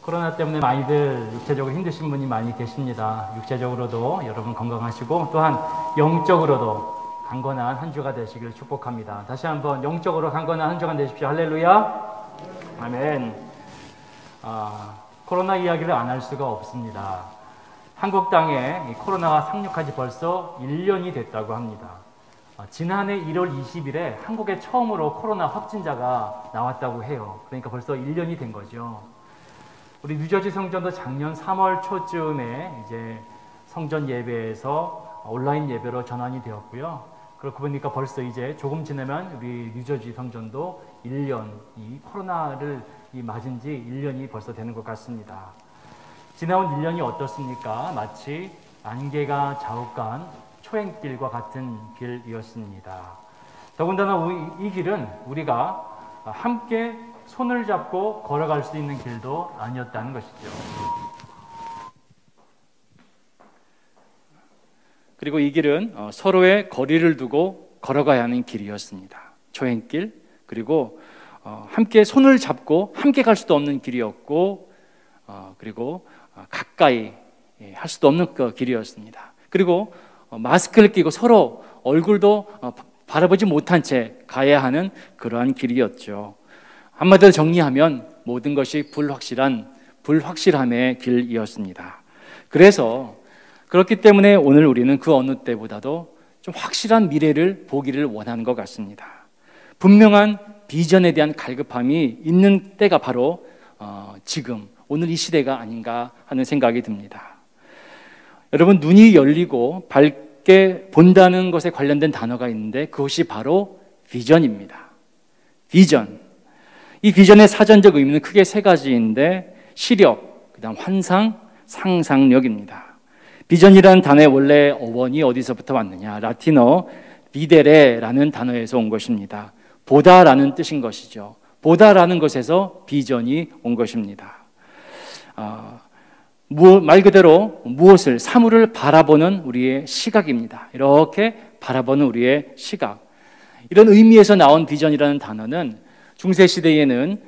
코로나 때문에 많이들 육체적으로 힘드신 분이 많이 계십니다. 육체적으로도 여러분 건강하시고 또한 영적으로도 강건한 한 주가 되시길 축복합니다. 다시 한번 영적으로 강건한 한 주가 되십시오. 할렐루야. 아멘. 코로나 이야기를 안 할 수가 없습니다. 한국 땅에 이 코로나가 상륙한 지 벌써 1년이 됐다고 합니다. 지난해 1월 20일에 한국에 처음으로 코로나 확진자가 나왔다고 해요. 그러니까 벌써 1년이 된 거죠. 우리 뉴저지 성전도 작년 3월 초쯤에 이제 성전 예배에서 온라인 예배로 전환이 되었고요. 그렇고 보니까 벌써 이제 조금 지나면 우리 뉴저지 성전도 1년, 이 코로나를 맞은 지 1년이 벌써 되는 것 같습니다. 지나온 1년이 어떻습니까? 마치 안개가 자욱한 초행길과 같은 길이었습니다. 더군다나 이 길은 우리가 함께 손을 잡고 걸어갈 수 있는 길도 아니었다는 것이죠. 그리고 이 길은 서로의 거리를 두고 걸어가야 하는 길이었습니다. 초행길, 그리고 함께 손을 잡고 함께 갈 수도 없는 길이었고, 그리고 가까이 할 수도 없는 그 길이었습니다. 그리고 마스크를 끼고 서로 얼굴도 바라보지 못한 채 가야 하는 그러한 길이었죠. 한마디로 정리하면 모든 것이 불확실함의 길이었습니다. 그렇기 때문에 오늘 우리는 그 어느 때보다도 좀 확실한 미래를 보기를 원하는 것 같습니다. 분명한 비전에 대한 갈급함이 있는 때가 바로 지금 오늘 이 시대가 아닌가 하는 생각이 듭니다. 여러분, 눈이 열리고 밝게 본다는 것에 관련된 단어가 있는데 그것이 바로 비전입니다. 비전. 이 비전의 사전적 의미는 크게 세 가지인데 시력, 그다음 환상, 상상력입니다. 비전이라는 단어의 원래 어원이 어디서부터 왔느냐? 라틴어 비데레라는 단어에서 온 것입니다. 보다라는 뜻인 것이죠. 보다라는 것에서 비전이 온 것입니다. 말 그대로 무엇을, 사물을 바라보는 우리의 시각입니다. 이렇게 바라보는 우리의 시각. 이런 의미에서 나온 비전이라는 단어는 중세시대에는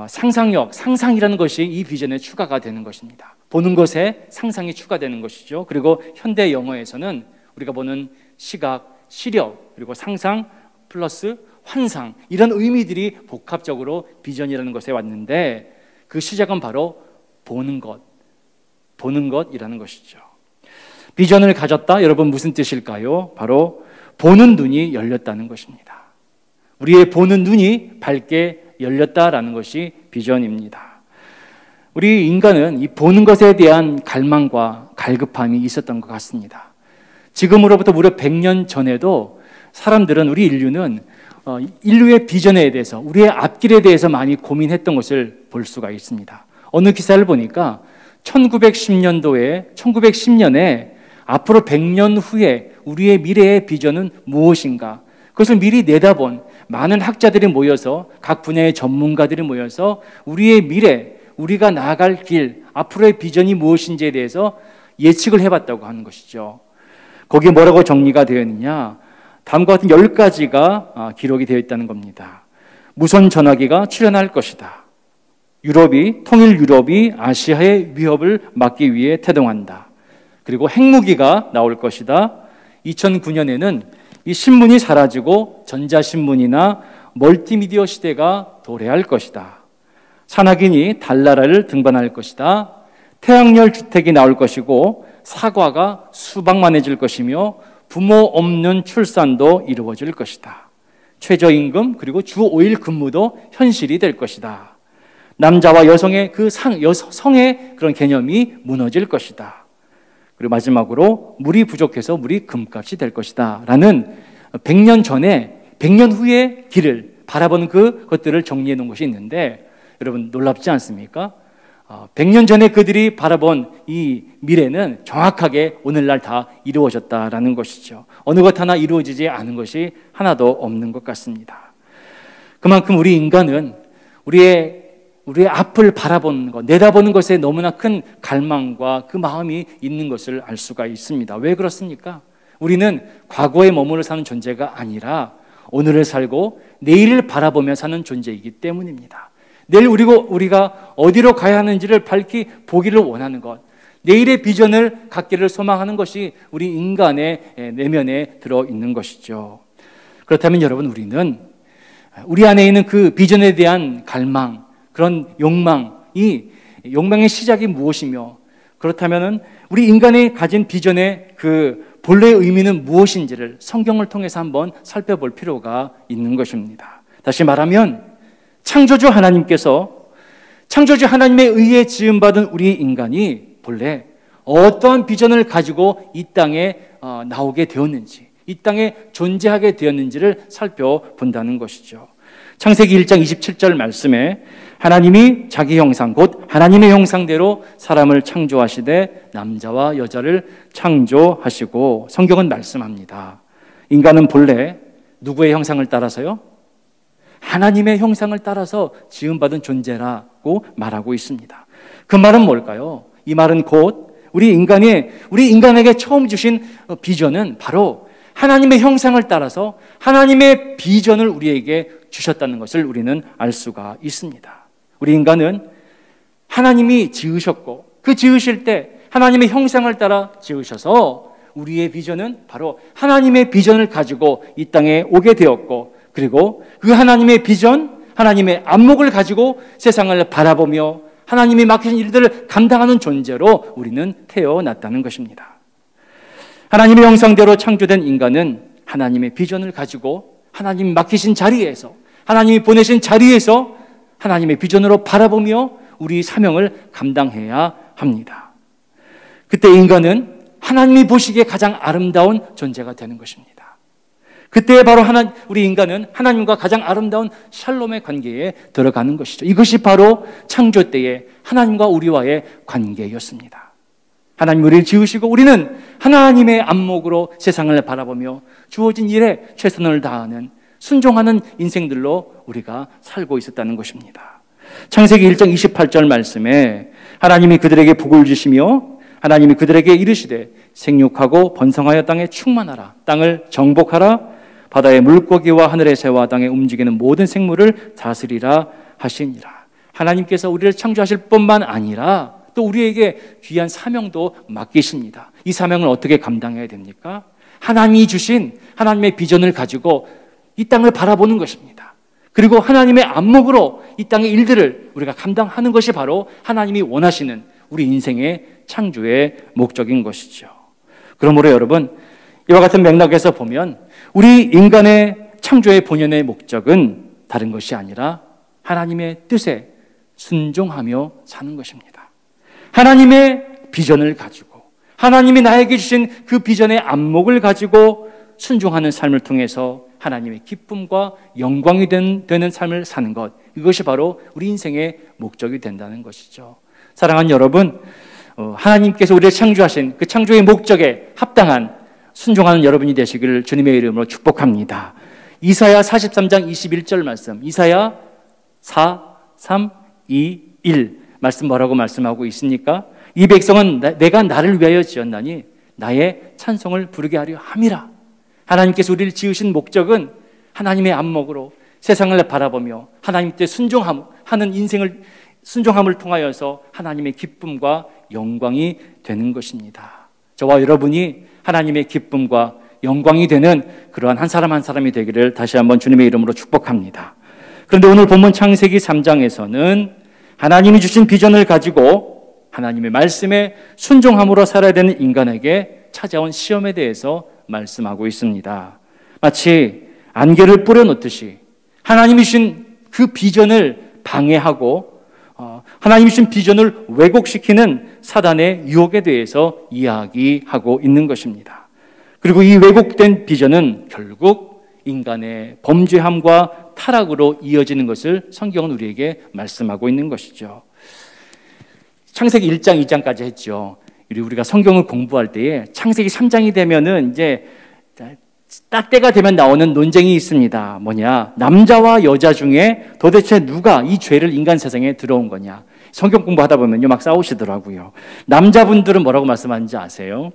상상력, 상상이라는 것이 이 비전에 추가가 되는 것입니다. 보는 것에 상상이 추가되는 것이죠. 그리고 현대 영어에서는 우리가 보는 시각, 시력, 그리고 상상 플러스 환상, 이런 의미들이 복합적으로 비전이라는 것에 왔는데 그 시작은 바로 보는 것이라는 것이죠. 비전을 가졌다, 여러분 무슨 뜻일까요? 바로 보는 눈이 열렸다는 것입니다. 우리의 보는 눈이 밝게 열렸다라는 것이 비전입니다. 우리 인간은 이 보는 것에 대한 갈망과 갈급함이 있었던 것 같습니다. 지금으로부터 무려 100년 전에도 사람들은, 우리 인류는 인류의 비전에 대해서, 우리의 앞길에 대해서 많이 고민했던 것을 볼 수가 있습니다. 어느 기사를 보니까 1910년에 앞으로 100년 후에 우리의 미래의 비전은 무엇인가, 그것을 미리 내다본 많은 학자들이 모여서, 각 분야의 전문가들이 모여서 우리의 미래, 우리가 나아갈 길, 앞으로의 비전이 무엇인지에 대해서 예측을 해봤다고 하는 것이죠. 거기에 뭐라고 정리가 되어 있느냐? 다음과 같은 10가지가 기록이 되어 있다는 겁니다. 무선 전화기가 출현할 것이다. 통일 유럽이 아시아의 위협을 막기 위해 태동한다. 그리고 핵무기가 나올 것이다. 2009년에는 이 신문이 사라지고 전자신문이나 멀티미디어 시대가 도래할 것이다. 산악인이 달나라를 등반할 것이다. 태양열 주택이 나올 것이고 사과가 수박만해질 것이며 부모 없는 출산도 이루어질 것이다. 최저임금 그리고 주 5일 근무도 현실이 될 것이다. 남자와 여성의 성의 그런 개념이 무너질 것이다. 그리고 마지막으로 물이 부족해서 물이 금값이 될 것이다 라는 100년 전에 100년 후의 길을 바라보는 그것들을 정리해 놓은 것이 있는데, 여러분 놀랍지 않습니까? 100년 전에 그들이 바라본 이 미래는 정확하게 오늘날 다 이루어졌다라는 것이죠. 어느 것 하나 이루어지지 않은 것이 하나도 없는 것 같습니다. 그만큼 우리 인간은 우리의 앞을 바라보는 것, 내다보는 것에 너무나 큰 갈망과 그 마음이 있는 것을 알 수가 있습니다. 왜 그렇습니까? 우리는 과거에 머물러 사는 존재가 아니라 오늘을 살고 내일을 바라보며 사는 존재이기 때문입니다. 내일 우리가 어디로 가야 하는지를 밝히 보기를 원하는 것, 내일의 비전을 갖기를 소망하는 것이 우리 인간의 내면에 들어있는 것이죠. 그렇다면 여러분, 우리는 우리 안에 있는 그 비전에 대한 갈망, 그런 욕망의 시작이 무엇이며, 그렇다면 우리 인간이 가진 비전의 그 본래의 의미는 무엇인지를 성경을 통해서 한번 살펴볼 필요가 있는 것입니다. 다시 말하면 창조주 하나님에 의해 지음받은 우리 인간이 본래 어떠한 비전을 가지고 이 땅에 나오게 되었는지, 이 땅에 존재하게 되었는지를 살펴본다는 것이죠. 창세기 1장 27절 말씀에 하나님이 자기 형상 곧 하나님의 형상대로 사람을 창조하시되 남자와 여자를 창조하시고, 성경은 말씀합니다. 인간은 본래 누구의 형상을 따라서요? 하나님의 형상을 따라서 지음받은 존재라고 말하고 있습니다. 그 말은 뭘까요? 이 말은 곧 우리 인간에게 처음 주신 비전은 바로 하나님의 형상을 따라서 하나님의 비전을 우리에게 주셨다는 것을 우리는 알 수가 있습니다. 우리 인간은 하나님이 지으셨고, 그 지으실 때 하나님의 형상을 따라 지으셔서 우리의 비전은 바로 하나님의 비전을 가지고 이 땅에 오게 되었고, 그리고 그 하나님의 비전, 하나님의 안목을 가지고 세상을 바라보며 하나님이 맡기신 일들을 감당하는 존재로 우리는 태어났다는 것입니다. 하나님의 형상대로 창조된 인간은 하나님의 비전을 가지고 하나님이 맡기신 자리에서, 하나님이 보내신 자리에서 하나님의 비전으로 바라보며 우리 사명을 감당해야 합니다. 그때 인간은 하나님이 보시기에 가장 아름다운 존재가 되는 것입니다. 그때 바로 우리 인간은 하나님과 가장 아름다운 샬롬의 관계에 들어가는 것이죠. 이것이 바로 창조 때의 하나님과 우리와의 관계였습니다. 하나님 우리를 지으시고 우리는 하나님의 안목으로 세상을 바라보며 주어진 일에 최선을 다하는, 순종하는 인생들로 우리가 살고 있었다는 것입니다. 창세기 1장 28절 말씀에 하나님이 그들에게 복을 주시며 하나님이 그들에게 이르시되 생육하고 번성하여 땅에 충만하라, 땅을 정복하라, 바다의 물고기와 하늘의 새와 땅에 움직이는 모든 생물을 다스리라 하시니라. 하나님께서 우리를 창조하실 뿐만 아니라 또 우리에게 귀한 사명도 맡기십니다. 이 사명을 어떻게 감당해야 됩니까? 하나님이 주신 하나님의 비전을 가지고 이 땅을 바라보는 것입니다. 그리고 하나님의 안목으로 이 땅의 일들을 우리가 감당하는 것이 바로 하나님이 원하시는 우리 인생의 창조의 목적인 것이죠. 그러므로 여러분, 이와 같은 맥락에서 보면 우리 인간의 창조의 본연의 목적은 다른 것이 아니라 하나님의 뜻에 순종하며 사는 것입니다. 하나님의 비전을 가지고, 하나님이 나에게 주신 그 비전의 안목을 가지고 순종하는 삶을 통해서 하나님의 기쁨과 영광이 되는 삶을 사는 것, 이것이 바로 우리 인생의 목적이 된다는 것이죠. 사랑하는 여러분, 하나님께서 우리를 창조하신 그 창조의 목적에 합당한 순종하는 여러분이 되시기를 주님의 이름으로 축복합니다. 이사야 43장 21절 말씀, 이사야 4, 3, 2, 1 말씀 뭐라고 말씀하고 있습니까? 이 백성은 내가 나를 위하여 지었나니 나의 찬송을 부르게 하려 함이라. 하나님께서 우리를 지으신 목적은 하나님의 안목으로 세상을 바라보며 하나님 께 순종하는 인생을 순종함을 통하여서 하나님의 기쁨과 영광이 되는 것입니다. 저와 여러분이 하나님의 기쁨과 영광이 되는 그러한 한 사람 한 사람이 되기를 다시 한번 주님의 이름으로 축복합니다. 그런데 오늘 본문 창세기 3장에서는 하나님이 주신 비전을 가지고 하나님의 말씀에 순종함으로 살아야 되는 인간에게 찾아온 시험에 대해서 말씀하고 있습니다. 마치 안개를 뿌려놓듯이 하나님이 주신 그 비전을 방해하고 하나님이 주신 비전을 왜곡시키는 사단의 유혹에 대해서 이야기하고 있는 것입니다. 그리고 이 왜곡된 비전은 결국 인간의 범죄함과 타락으로 이어지는 것을 성경은 우리에게 말씀하고 있는 것이죠. 창세기 1장, 2장까지 했죠. 우리가 성경을 공부할 때에 창세기 3장이 되면은 이제 딱 때가 되면 나오는 논쟁이 있습니다. 뭐냐? 남자와 여자 중에 도대체 누가 이 죄를 인간 세상에 들어온 거냐? 성경 공부하다 보면요, 막 싸우시더라고요. 남자분들은 뭐라고 말씀하는지 아세요?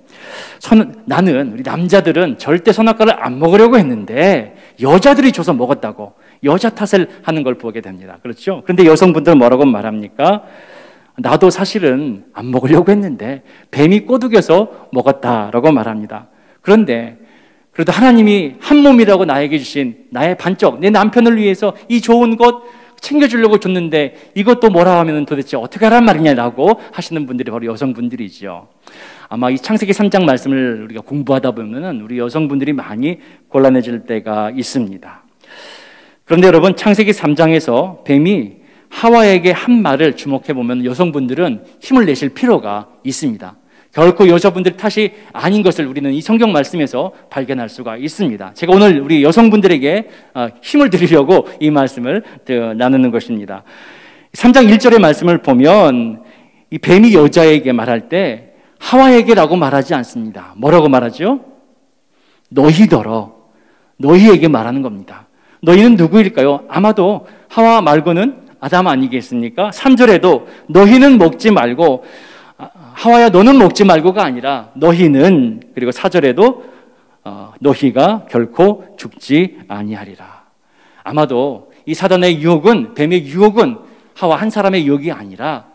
우리 남자들은 절대 선악과를 안 먹으려고 했는데 여자들이 줘서 먹었다고 여자 탓을 하는 걸 보게 됩니다. 그렇죠? 그런데 여성분들은 뭐라고 말합니까? 나도 사실은 안 먹으려고 했는데 뱀이 꼬드겨서 먹었다라고 말합니다. 그런데 그래도 하나님이 한 몸이라고 나에게 주신 나의 반쪽, 내 남편을 위해서 이 좋은 것 챙겨주려고 줬는데 이것도 뭐라 하면 도대체 어떻게 하란 말이냐라고 하시는 분들이 바로 여성분들이죠. 아마 이 창세기 3장 말씀을 우리가 공부하다 보면은 우리 여성분들이 많이 곤란해질 때가 있습니다. 그런데 여러분, 창세기 3장에서 뱀이 하와에게 한 말을 주목해 보면 여성분들은 힘을 내실 필요가 있습니다. 결코 여자분들 탓이 아닌 것을 우리는 이 성경 말씀에서 발견할 수가 있습니다. 제가 오늘 우리 여성분들에게 힘을 드리려고 이 말씀을 나누는 것입니다. 3장 1절의 말씀을 보면 이 뱀이 여자에게 말할 때 하와에게라고 말하지 않습니다. 뭐라고 말하죠? 너희더러, 너희에게 말하는 겁니다. 너희는 누구일까요? 아마도 하와 말고는 아담 아니겠습니까? 3절에도 너희는 먹지 말고, 하와야 너는 먹지 말고가 아니라 너희는, 그리고 4절에도 너희가 결코 죽지 아니하리라. 아마도 이 사단의 유혹은, 뱀의 유혹은 하와 한 사람의 유혹이 아니라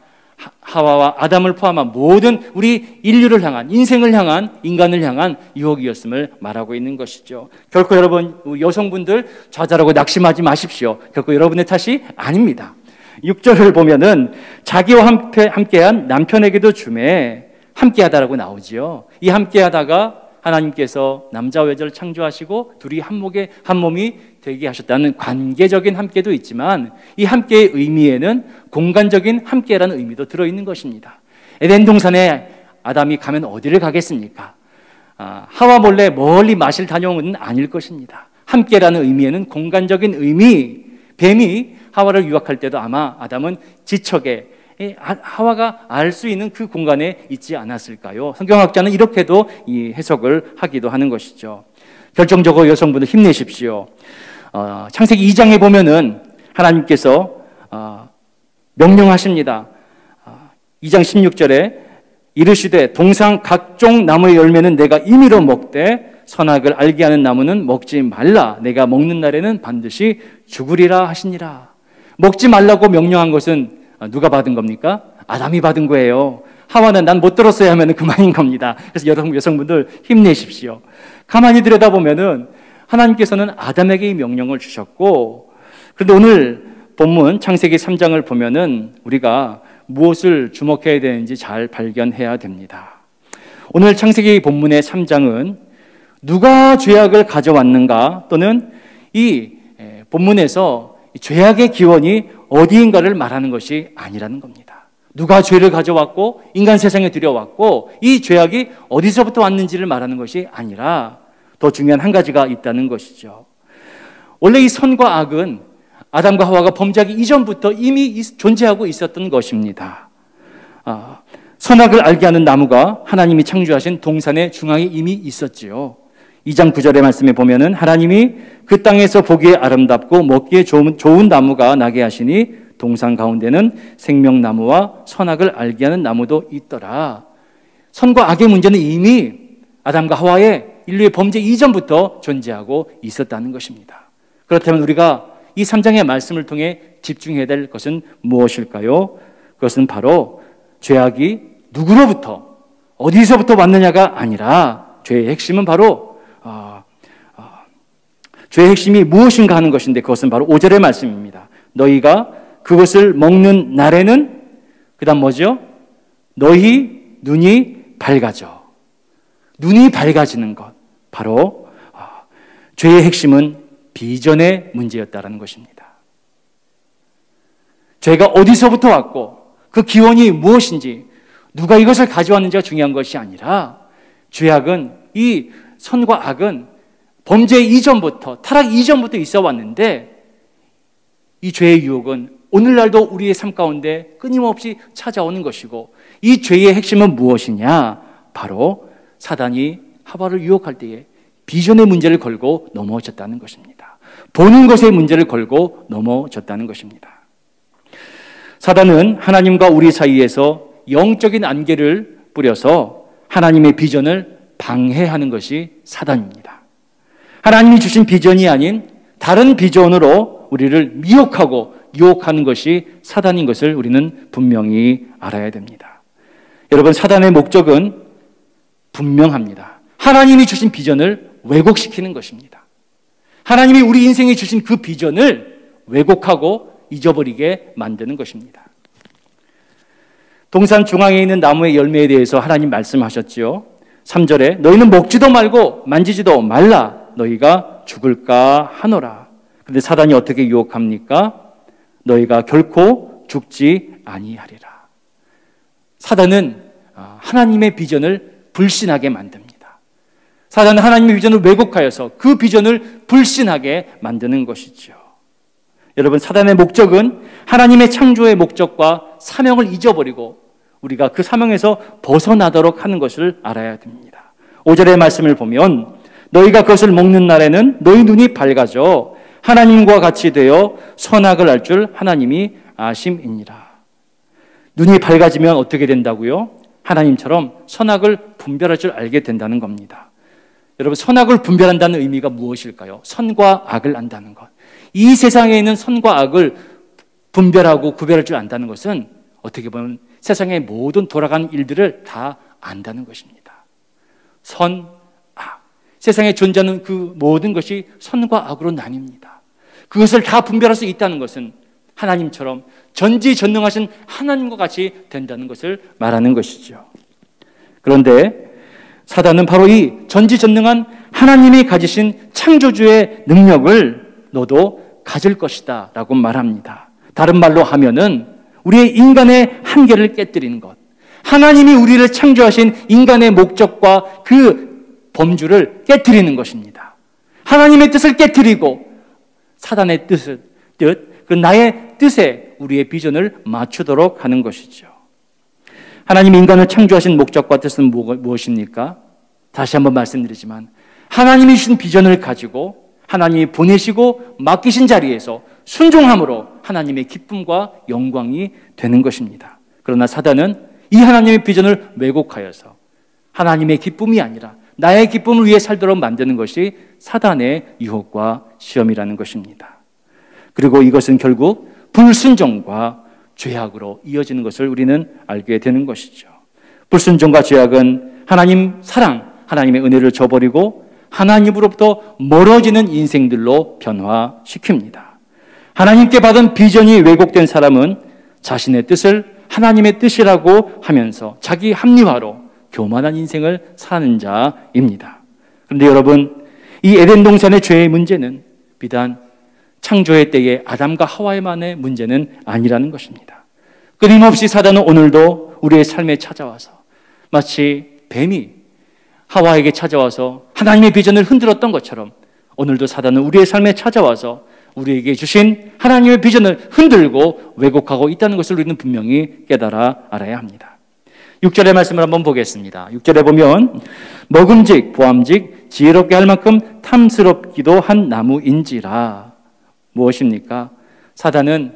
하와와 아담을 포함한 모든 우리 인류를 향한, 인생을 향한, 인간을 향한 유혹이었음을 말하고 있는 것이죠. 결코 여러분, 여성분들 좌절하고 낙심하지 마십시오. 결코 여러분의 탓이 아닙니다. 6절을 보면은 자기와 함께한 남편에게도 주매 함께하다라고 나오지요. 이 함께하다가 하나님께서 남자와 여자를 창조하시고 둘이 한 몸이 되게 하셨다는 관계적인 함께도 있지만 이 함께의 의미에는 공간적인 함께라는 의미도 들어있는 것입니다. 에덴 동산에 아담이 가면 어디를 가겠습니까? 하와 몰래 멀리 마실 다녀온 건 아닐 것입니다. 함께라는 의미에는 공간적인 의미, 뱀이 하와를 유혹할 때도 아마 아담은 지척에 하와가 알 수 있는 그 공간에 있지 않았을까요? 성경학자는 이렇게도 이 해석을 하기도 하는 것이죠. 결정적으로 여성분들 힘내십시오. 창세기 2장에 보면은 하나님께서 명령하십니다. 2장 16절에 이르시되 동상 각종 나무의 열매는 내가 임의로 먹되 선악을 알게 하는 나무는 먹지 말라. 내가 먹는 날에는 반드시 죽으리라 하시니라. 먹지 말라고 명령한 것은 누가 받은 겁니까? 아담이 받은 거예요. 하와는 난 못 들었어야 하면 그만인 겁니다. 그래서 여성분들 힘내십시오. 가만히 들여다보면은 하나님께서는 아담에게 이 명령을 주셨고, 그런데 오늘 본문 창세기 3장을 보면은 우리가 무엇을 주목해야 되는지 잘 발견해야 됩니다. 오늘 창세기 본문의 3장은 누가 죄악을 가져왔는가, 또는 이 본문에서 죄악의 기원이 어디인가를 말하는 것이 아니라는 겁니다. 누가 죄를 가져왔고 인간 세상에 들여왔고 이 죄악이 어디서부터 왔는지를 말하는 것이 아니라 더 중요한 한 가지가 있다는 것이죠. 원래 이 선과 악은 아담과 하와가 범죄하기 이전부터 이미 존재하고 있었던 것입니다. 선악을 알게 하는 나무가 하나님이 창조하신 동산의 중앙에 이미 있었지요. 2장 9절의 말씀에 보면은 하나님이 그 땅에서 보기에 아름답고 먹기에 좋은 나무가 나게 하시니 동산 가운데는 생명나무와 선악을 알게 하는 나무도 있더라. 선과 악의 문제는 이미 아담과 하와의 인류의 범죄 이전부터 존재하고 있었다는 것입니다. 그렇다면 우리가 이 3장의 말씀을 통해 집중해야 될 것은 무엇일까요? 그것은 바로 죄악이 누구로부터, 어디서부터 왔느냐가 아니라 죄의 핵심은 바로 죄의 핵심이 무엇인가 하는 것인데 그것은 바로 5절의 말씀입니다. 너희가 그것을 먹는 날에는, 그 다음 뭐죠? 너희 눈이 밝아져. 눈이 밝아지는 것. 바로 죄의 핵심은 비전의 문제였다는 것입니다. 죄가 어디서부터 왔고 그 기원이 무엇인지, 누가 이것을 가져왔는지가 중요한 것이 아니라 죄악은, 이 선과 악은 범죄 이전부터, 타락 이전부터 있어 왔는데 이 죄의 유혹은 오늘날도 우리의 삶 가운데 끊임없이 찾아오는 것이고, 이 죄의 핵심은 무엇이냐? 바로 사단이 하와를 유혹할 때에 비전의 문제를 걸고 넘어졌다는 것입니다. 보는 것의 문제를 걸고 넘어졌다는 것입니다. 사단은 하나님과 우리 사이에서 영적인 안개를 뿌려서 하나님의 비전을 방해하는 것이 사단입니다. 하나님이 주신 비전이 아닌 다른 비전으로 우리를 미혹하고 유혹하는 것이 사단인 것을 우리는 분명히 알아야 됩니다. 여러분, 사단의 목적은 분명합니다. 하나님이 주신 비전을 왜곡시키는 것입니다. 하나님이 우리 인생에 주신 그 비전을 왜곡하고 잊어버리게 만드는 것입니다. 동산 중앙에 있는 나무의 열매에 대해서 하나님 말씀하셨지요. 3절에 너희는 먹지도 말고 만지지도 말라 너희가 죽을까 하노라. 그런데 사단이 어떻게 유혹합니까? 너희가 결코 죽지 아니하리라. 사단은 하나님의 비전을 불신하게 만듭니다. 사단은 하나님의 비전을 왜곡하여서 그 비전을 불신하게 만드는 것이죠. 여러분, 사단의 목적은 하나님의 창조의 목적과 사명을 잊어버리고 우리가 그 사명에서 벗어나도록 하는 것을 알아야 됩니다. 5절의 말씀을 보면 너희가 그것을 먹는 날에는 너희 눈이 밝아져 하나님과 같이 되어 선악을 알 줄 하나님이 아심이니라. 눈이 밝아지면 어떻게 된다고요? 하나님처럼 선악을 분별할 줄 알게 된다는 겁니다. 여러분, 선악을 분별한다는 의미가 무엇일까요? 선과 악을 안다는 것. 이 세상에 있는 선과 악을 분별하고 구별할 줄 안다는 것은 어떻게 보면 세상의 모든 돌아가는 일들을 다 안다는 것입니다. 선, 악. 세상에 존재하는 그 모든 것이 선과 악으로 나뉩니다. 그것을 다 분별할 수 있다는 것은 하나님처럼 전지전능하신 하나님과 같이 된다는 것을 말하는 것이죠. 그런데 사단은 바로 이 전지전능한 하나님이 가지신 창조주의 능력을 너도 가질 것이다 라고 말합니다. 다른 말로 하면은 우리의 인간의 한계를 깨뜨리는 것, 하나님이 우리를 창조하신 인간의 목적과 그 범주를 깨뜨리는 것입니다. 하나님의 뜻을 깨뜨리고 사단의 그 나의 뜻에 우리의 비전을 맞추도록 하는 것이죠. 하나님 인간을 창조하신 목적과 뜻은 무엇입니까? 다시 한번 말씀드리지만 하나님이 주신 비전을 가지고 하나님이 보내시고 맡기신 자리에서 순종함으로 하나님의 기쁨과 영광이 되는 것입니다. 그러나 사단은 이 하나님의 비전을 왜곡하여서 하나님의 기쁨이 아니라 나의 기쁨을 위해 살도록 만드는 것이 사단의 유혹과 시험이라는 것입니다. 그리고 이것은 결국 불순종과 죄악으로 이어지는 것을 우리는 알게 되는 것이죠. 불순종과 죄악은 하나님 사랑, 하나님의 은혜를 저버리고 하나님으로부터 멀어지는 인생들로 변화시킵니다. 하나님께 받은 비전이 왜곡된 사람은 자신의 뜻을 하나님의 뜻이라고 하면서 자기 합리화로 교만한 인생을 사는 자입니다. 그런데 여러분, 이 에덴 동산의 죄의 문제는 비단 창조의 때에 아담과 하와의만의 문제는 아니라는 것입니다. 끊임없이 사단은 오늘도 우리의 삶에 찾아와서 마치 뱀이 하와에게 찾아와서 하나님의 비전을 흔들었던 것처럼 오늘도 사단은 우리의 삶에 찾아와서 우리에게 주신 하나님의 비전을 흔들고 왜곡하고 있다는 것을 우리는 분명히 깨달아 알아야 합니다. 6절의 말씀을 한번 보겠습니다. 6절에 보면 먹음직, 보암직, 지혜롭게 할 만큼 탐스럽기도 한 나무인지라. 무엇입니까? 사단은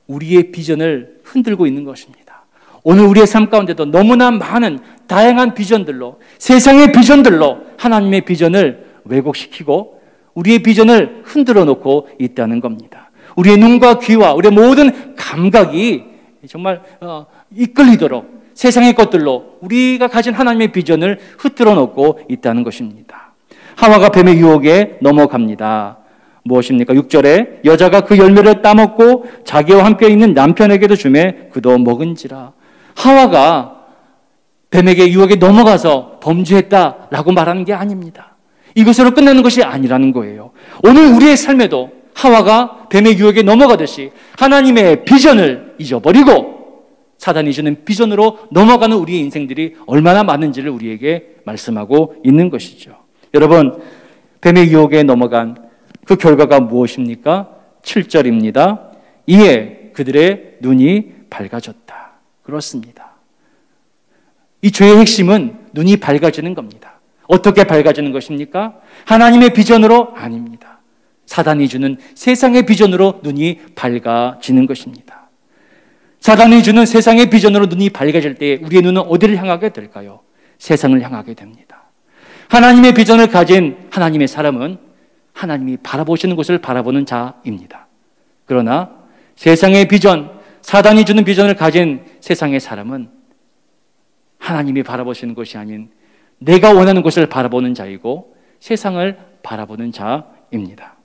우리의 비전을 흔들고 있는 것입니다. 오늘 우리의 삶 가운데도 너무나 많은 다양한 비전들로, 세상의 비전들로 하나님의 비전을 왜곡시키고 우리의 비전을 흔들어 놓고 있다는 겁니다. 우리의 눈과 귀와 우리의 모든 감각이 정말 이끌리도록 세상의 것들로 우리가 가진 하나님의 비전을 흔들어 놓고 있다는 것입니다. 하와가 뱀의 유혹에 넘어갑니다. 무엇입니까? 6절에 여자가 그 열매를 따먹고 자기와 함께 있는 남편에게도 주매 그도 먹은지라. 하와가 뱀에게 유혹에 넘어가서 범죄했다라고 말하는 게 아닙니다. 이것으로 끝나는 것이 아니라는 거예요. 오늘 우리의 삶에도 하와가 뱀의 유혹에 넘어가듯이 하나님의 비전을 잊어버리고 사단이 주는 비전으로 넘어가는 우리의 인생들이 얼마나 많은지를 우리에게 말씀하고 있는 것이죠. 여러분, 뱀의 유혹에 넘어간 그 결과가 무엇입니까? 7절입니다. 이에 그들의 눈이 밝아졌다. 그렇습니다. 이 죄의 핵심은 눈이 밝아지는 겁니다. 어떻게 밝아지는 것입니까? 하나님의 비전으로? 아닙니다. 사단이 주는 세상의 비전으로 눈이 밝아지는 것입니다. 사단이 주는 세상의 비전으로 눈이 밝아질 때 우리의 눈은 어디를 향하게 될까요? 세상을 향하게 됩니다. 하나님의 비전을 가진 하나님의 사람은 하나님이 바라보시는 곳을 바라보는 자입니다. 그러나 세상의 비전, 사단이 주는 비전을 가진 세상의 사람은 하나님이 바라보시는 곳이 아닌 내가 원하는 곳을 바라보는 자이고 세상을 바라보는 자입니다.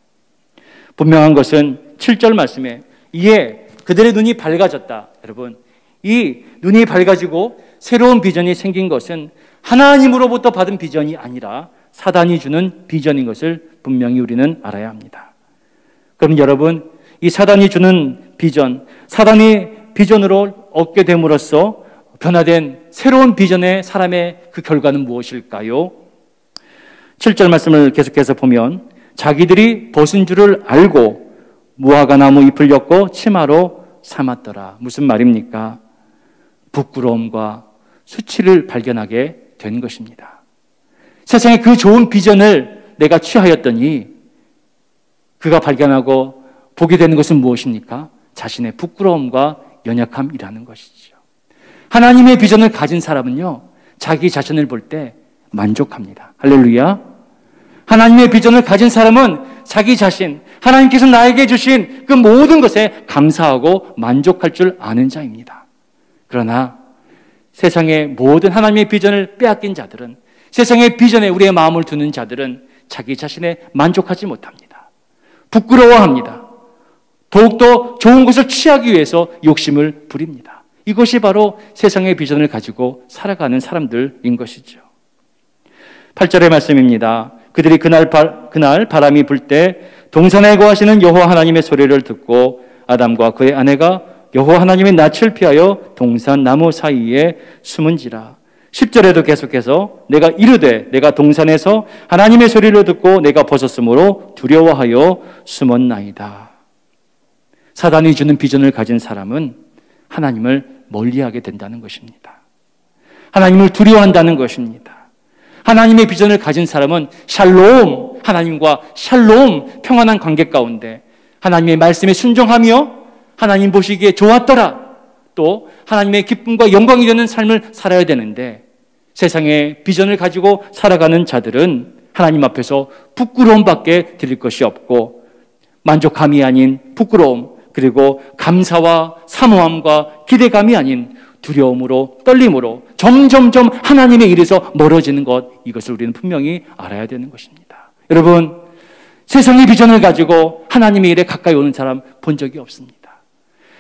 분명한 것은 7절 말씀에 이에 그들의 눈이 밝아졌다. 여러분, 이 눈이 밝아지고 새로운 비전이 생긴 것은 하나님으로부터 받은 비전이 아니라 사단이 주는 비전인 것을 분명히 우리는 알아야 합니다. 그럼 여러분, 이 사단이 주는 비전, 사단이 비전으로 얻게 됨으로써 변화된 새로운 비전의 사람의 그 결과는 무엇일까요? 7절 말씀을 계속해서 보면 자기들이 벗은 줄을 알고 무화과 나무 잎을 엮고 치마로 삼았더라. 무슨 말입니까? 부끄러움과 수치를 발견하게 된 것입니다. 세상에 그 좋은 비전을 내가 취하였더니 그가 발견하고 보게 되는 것은 무엇입니까? 자신의 부끄러움과 연약함이라는 것이죠. 하나님의 비전을 가진 사람은요, 자기 자신을 볼 때 만족합니다. 할렐루야. 하나님의 비전을 가진 사람은 자기 자신, 하나님께서 나에게 주신 그 모든 것에 감사하고 만족할 줄 아는 자입니다. 그러나 세상의 모든 하나님의 비전을 빼앗긴 자들은, 세상의 비전에 우리의 마음을 두는 자들은 자기 자신에 만족하지 못합니다. 부끄러워합니다. 더욱더 좋은 것을 취하기 위해서 욕심을 부립니다. 이것이 바로 세상의 비전을 가지고 살아가는 사람들인 것이죠. 8절의 말씀입니다. 그들이 그날 바람이 불 때 동산에 거하시는 여호와 하나님의 소리를 듣고 아담과 그의 아내가 여호와 하나님의 낯을 피하여 동산 나무 사이에 숨은지라. 10절에도 계속해서 내가 이르되 내가 동산에서 하나님의 소리를 듣고 내가 벗었으므로 두려워하여 숨었나이다. 사단이 주는 비전을 가진 사람은 하나님을 멀리하게 된다는 것입니다. 하나님을 두려워한다는 것입니다. 하나님의 비전을 가진 사람은 샬롬, 하나님과 샬롬, 평안한 관계 가운데 하나님의 말씀에 순종하며 하나님 보시기에 좋았더라, 또 하나님의 기쁨과 영광이 되는 삶을 살아야 되는데 세상의 비전을 가지고 살아가는 자들은 하나님 앞에서 부끄러움밖에 드릴 것이 없고 만족함이 아닌 부끄러움, 그리고 감사와 사모함과 기대감이 아닌 두려움으로, 떨림으로 점점점 하나님의 일에서 멀어지는 것, 이것을 우리는 분명히 알아야 되는 것입니다. 여러분, 세상의 비전을 가지고 하나님의 일에 가까이 오는 사람 본 적이 없습니다.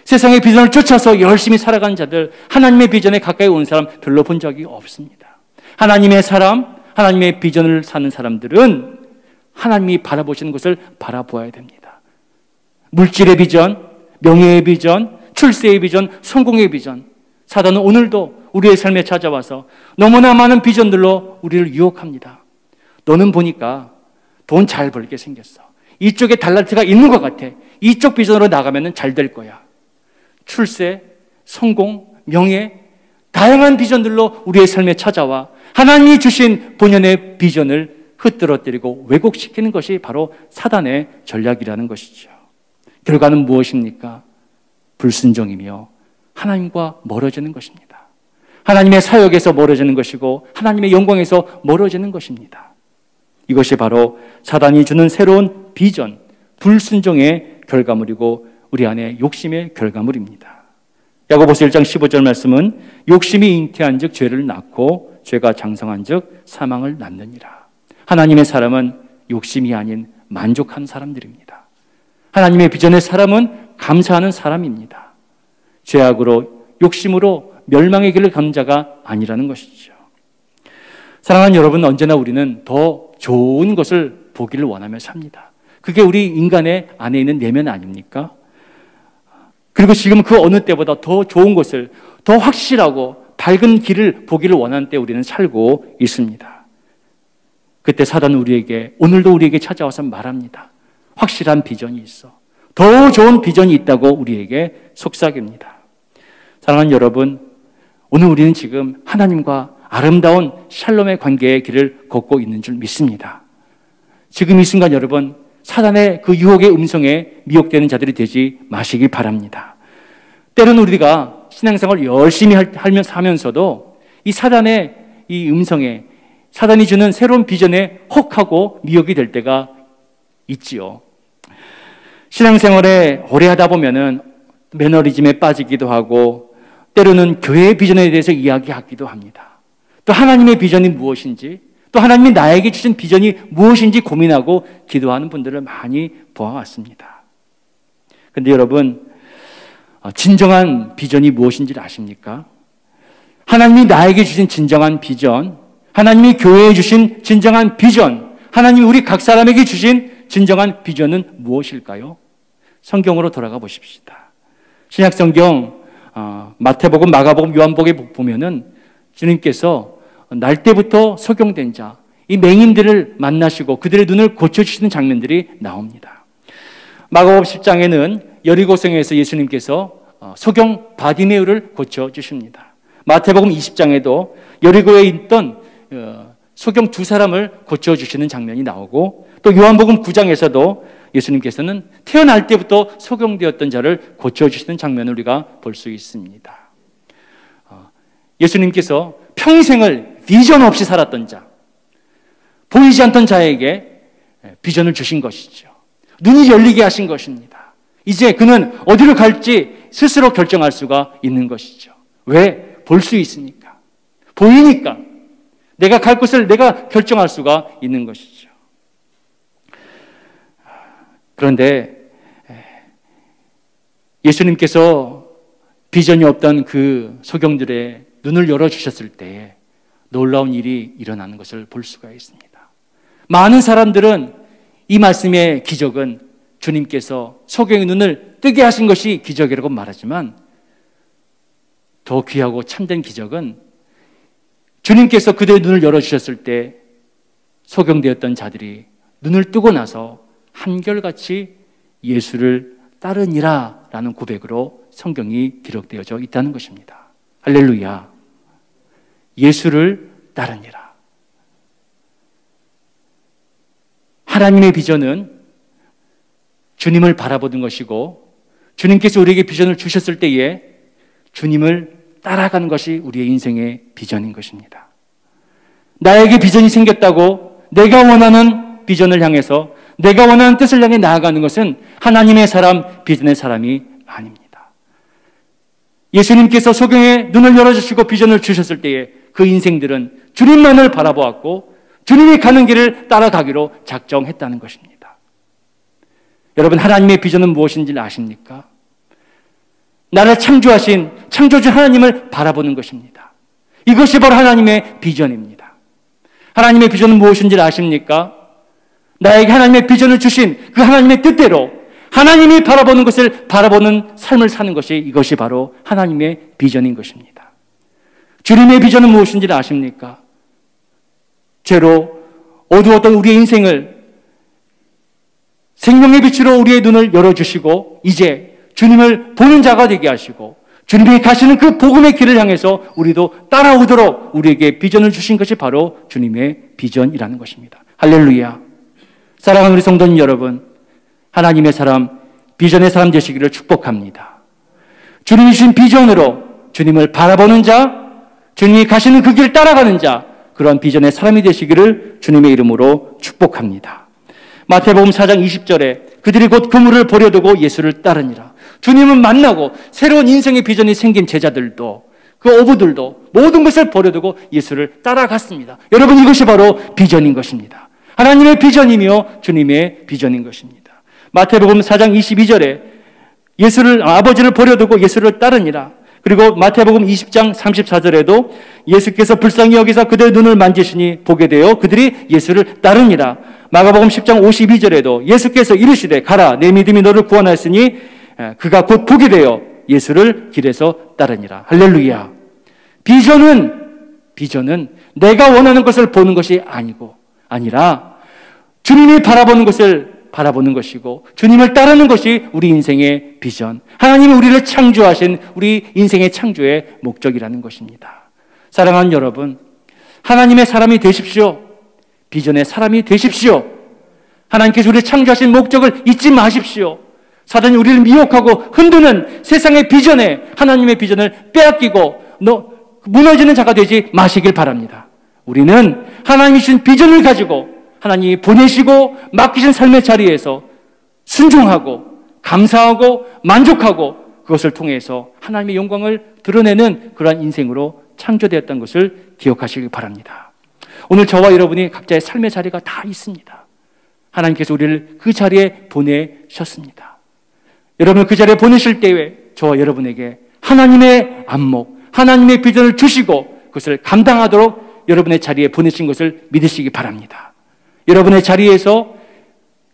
세상의 비전을 쫓아서 열심히 살아가는 자들, 하나님의 비전에 가까이 오는 사람 별로 본 적이 없습니다. 하나님의 사람, 하나님의 비전을 사는 사람들은 하나님이 바라보시는 것을 바라보아야 됩니다. 물질의 비전, 명예의 비전, 출세의 비전, 성공의 비전. 사단은 오늘도 우리의 삶에 찾아와서 너무나 많은 비전들로 우리를 유혹합니다. 너는 보니까 돈 잘 벌게 생겼어. 이쪽에 달란트가 있는 것 같아. 이쪽 비전으로 나가면 잘 될 거야. 출세, 성공, 명예, 다양한 비전들로 우리의 삶에 찾아와 하나님이 주신 본연의 비전을 흩뜨러뜨리고 왜곡시키는 것이 바로 사단의 전략이라는 것이죠. 결과는 무엇입니까? 불순종이며 하나님과 멀어지는 것입니다. 하나님의 사역에서 멀어지는 것이고 하나님의 영광에서 멀어지는 것입니다. 이것이 바로 사단이 주는 새로운 비전, 불순종의 결과물이고 우리 안에 욕심의 결과물입니다. 야고보서 1장 15절 말씀은 욕심이 잉태한 즉 죄를 낳고 죄가 장성한 즉 사망을 낳느니라. 하나님의 사람은 욕심이 아닌 만족하는 사람들입니다. 하나님의 비전의 사람은 감사하는 사람입니다. 죄악으로, 욕심으로 멸망의 길을 가는 자가 아니라는 것이죠. 사랑하는 여러분, 언제나 우리는 더 좋은 것을 보기를 원하며 삽니다. 그게 우리 인간의 안에 있는 내면 아닙니까? 그리고 지금 그 어느 때보다 더 좋은 것을, 더 확실하고 밝은 길을 보기를 원하는 때 우리는 살고 있습니다. 그때 사단은 우리에게, 오늘도 우리에게 찾아와서 말합니다. 확실한 비전이 있어. 더 좋은 비전이 있다고 우리에게 속삭입니다. 사랑하는 여러분, 오늘 우리는 지금 하나님과 아름다운 샬롬의 관계의 길을 걷고 있는 줄 믿습니다. 지금 이 순간 여러분, 사단의 그 유혹의 음성에 미혹되는 자들이 되지 마시기 바랍니다. 때로는 우리가 신앙생활을 열심히 하면서도 이 사단의 이 음성에, 사단이 주는 새로운 비전에 혹하고 미혹이 될 때가 있지요. 신앙생활에 오래 하다 보면은 매너리즘에 빠지기도 하고 때로는 교회의 비전에 대해서 이야기하기도 합니다. 또 하나님의 비전이 무엇인지, 또 하나님이 나에게 주신 비전이 무엇인지 고민하고 기도하는 분들을 많이 보아왔습니다. 그런데 여러분, 진정한 비전이 무엇인지를 아십니까? 하나님이 나에게 주신 진정한 비전, 하나님이 교회에 주신 진정한 비전, 하나님이 우리 각 사람에게 주신 진정한 비전은 무엇일까요? 성경으로 돌아가 보십시다. 신약성경 마태복음, 마가복음, 요한복음에 보면은 주님께서 날 때부터 소경된 자, 이 맹인들을 만나시고 그들의 눈을 고쳐주시는 장면들이 나옵니다. 마가복음 10장에는 여리고성에서 예수님께서 소경 바디메우를 고쳐주십니다. 마태복음 20장에도 여리고에 있던 소경 두 사람을 고쳐주시는 장면이 나오고, 또 요한복음 9장에서도 예수님께서는 태어날 때부터 소경되었던 자를 고쳐주시는 장면을 우리가 볼 수 있습니다. 예수님께서 평생을 비전 없이 살았던 자, 보이지 않던 자에게 비전을 주신 것이죠. 눈이 열리게 하신 것입니다. 이제 그는 어디로 갈지 스스로 결정할 수가 있는 것이죠. 왜? 볼 수 있으니까. 보이니까. 내가 갈 곳을 내가 결정할 수가 있는 것이죠. 그런데 예수님께서 비전이 없던 그 소경들의 눈을 열어주셨을 때에 놀라운 일이 일어나는 것을 볼 수가 있습니다. 많은 사람들은 이 말씀의 기적은 주님께서 소경의 눈을 뜨게 하신 것이 기적이라고 말하지만, 더 귀하고 참된 기적은 주님께서 그들의 눈을 열어주셨을 때 소경되었던 자들이 눈을 뜨고 나서 한결같이 예수를 따르니라 라는 고백으로 성경이 기록되어져 있다는 것입니다. 할렐루야. 예수를 따르니라. 하나님의 비전은 주님을 바라보는 것이고, 주님께서 우리에게 비전을 주셨을 때에 주님을 따라가는 것이 우리의 인생의 비전인 것입니다. 나에게 비전이 생겼다고 내가 원하는 비전을 향해서, 내가 원하는 뜻을 향해 나아가는 것은 하나님의 사람, 비전의 사람이 아닙니다. 예수님께서 소경의 눈을 열어주시고 비전을 주셨을 때에 그 인생들은 주님만을 바라보았고 주님이 가는 길을 따라가기로 작정했다는 것입니다. 여러분, 하나님의 비전은 무엇인지 아십니까? 나를 창조하신 창조주 하나님을 바라보는 것입니다. 이것이 바로 하나님의 비전입니다. 하나님의 비전은 무엇인지 아십니까? 나에게 하나님의 비전을 주신 그 하나님의 뜻대로 하나님이 바라보는 것을 바라보는 삶을 사는 것이, 이것이 바로 하나님의 비전인 것입니다. 주님의 비전은 무엇인지 아십니까? 죄로 어두웠던 우리의 인생을 생명의 빛으로 우리의 눈을 열어주시고 이제 주님을 보는 자가 되게 하시고 주님이 가시는 그 복음의 길을 향해서 우리도 따라오도록 우리에게 비전을 주신 것이 바로 주님의 비전이라는 것입니다. 할렐루야. 사랑하는 우리 성도님 여러분, 하나님의 사람, 비전의 사람 되시기를 축복합니다. 주님이 주신 비전으로 주님을 바라보는 자, 주님이 가시는 그 길 따라가는 자, 그런 비전의 사람이 되시기를 주님의 이름으로 축복합니다. 마태복음 4장 20절에 그들이 곧 그물을 버려두고 예수를 따르니라. 주님을 만나고 새로운 인생의 비전이 생긴 제자들도, 그 어부들도 모든 것을 버려두고 예수를 따라갔습니다. 여러분, 이것이 바로 비전인 것입니다. 하나님의 비전이며 주님의 비전인 것입니다. 마태복음 4장 22절에 아버지를 버려두고 예수를 따르니라. 그리고 마태복음 20장 34절에도 예수께서 불쌍히 여기사 그들의 눈을 만지시니 보게 되어 그들이 예수를 따르니라. 마가복음 10장 52절에도 예수께서 이르시되 가라, 내 믿음이 너를 구원하였으니 그가 곧 보게 되어 예수를 길에서 따르니라. 할렐루야. 비전은 내가 원하는 것을 보는 것이 아니라 주님이 바라보는 것을 바라보는 것이고 주님을 따르는 것이 우리 인생의 비전, 하나님이 우리를 창조하신 우리 인생의 창조의 목적이라는 것입니다. 사랑하는 여러분, 하나님의 사람이 되십시오. 비전의 사람이 되십시오. 하나님께서 우리를 창조하신 목적을 잊지 마십시오. 사단이 우리를 미혹하고 흔드는 세상의 비전에 하나님의 비전을 빼앗기고 무너지는 자가 되지 마시길 바랍니다. 우리는 하나님이 주신 비전을 가지고 하나님이 보내시고 맡기신 삶의 자리에서 순종하고 감사하고 만족하고 그것을 통해서 하나님의 영광을 드러내는 그러한 인생으로 창조되었다는 것을 기억하시기 바랍니다. 오늘 저와 여러분이 각자의 삶의 자리가 다 있습니다. 하나님께서 우리를 그 자리에 보내셨습니다. 여러분을 그 자리에 보내실 때에 저와 여러분에게 하나님의 안목, 하나님의 비전을 주시고 그것을 감당하도록 여러분의 자리에 보내신 것을 믿으시기 바랍니다. 여러분의 자리에서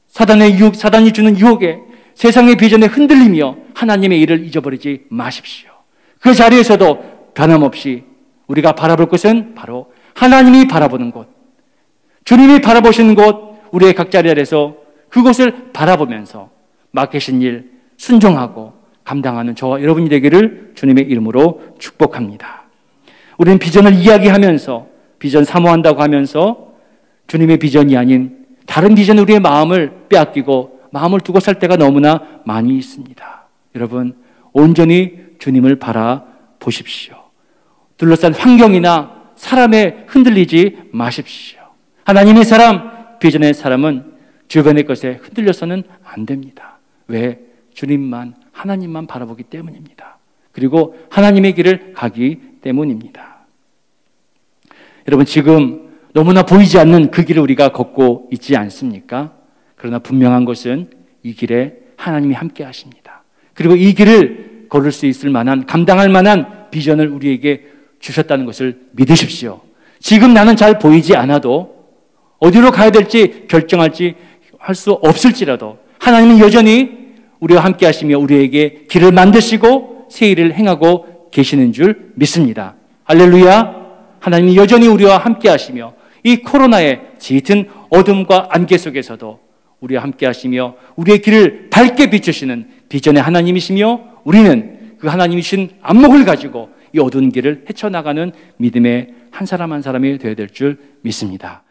사단이 주는 유혹에 세상의 비전에 흔들리며 하나님의 일을 잊어버리지 마십시오. 그 자리에서도 변함없이 우리가 바라볼 것은 바로 하나님이 바라보는 곳, 주님이 바라보시는 곳, 우리의 각 자리에서 그곳을 바라보면서 맡기신 일 순종하고 감당하는 저와 여러분이 되기를 주님의 이름으로 축복합니다. 우리는 비전을 이야기하면서 비전 사모한다고 하면서 주님의 비전이 아닌 다른 비전에 우리의 마음을 빼앗기고 마음을 두고 살 때가 너무나 많이 있습니다. 여러분, 온전히 주님을 바라보십시오. 둘러싼 환경이나 사람에 흔들리지 마십시오. 하나님의 사람, 비전의 사람은 주변의 것에 흔들려서는 안 됩니다. 왜? 주님만, 하나님만 바라보기 때문입니다. 그리고 하나님의 길을 가기 때문입니다. 여러분, 지금 너무나 보이지 않는 그 길을 우리가 걷고 있지 않습니까? 그러나 분명한 것은 이 길에 하나님이 함께 하십니다. 그리고 이 길을 걸을 수 있을 만한, 감당할 만한 비전을 우리에게 주셨다는 것을 믿으십시오. 지금 나는 잘 보이지 않아도 어디로 가야 될지 결정할지 할 수 없을지라도 하나님은 여전히 우리와 함께 하시며 우리에게 길을 만드시고 새 일을 행하고 계시는 줄 믿습니다. 할렐루야. 하나님이 여전히 우리와 함께 하시며 이 코로나의 짙은 어둠과 안개 속에서도 우리와 함께 하시며 우리의 길을 밝게 비추시는 비전의 하나님이시며 우리는 그 하나님이신 안목을 가지고 이 어두운 길을 헤쳐나가는 믿음의 한 사람 한 사람이 되어야 될 줄 믿습니다.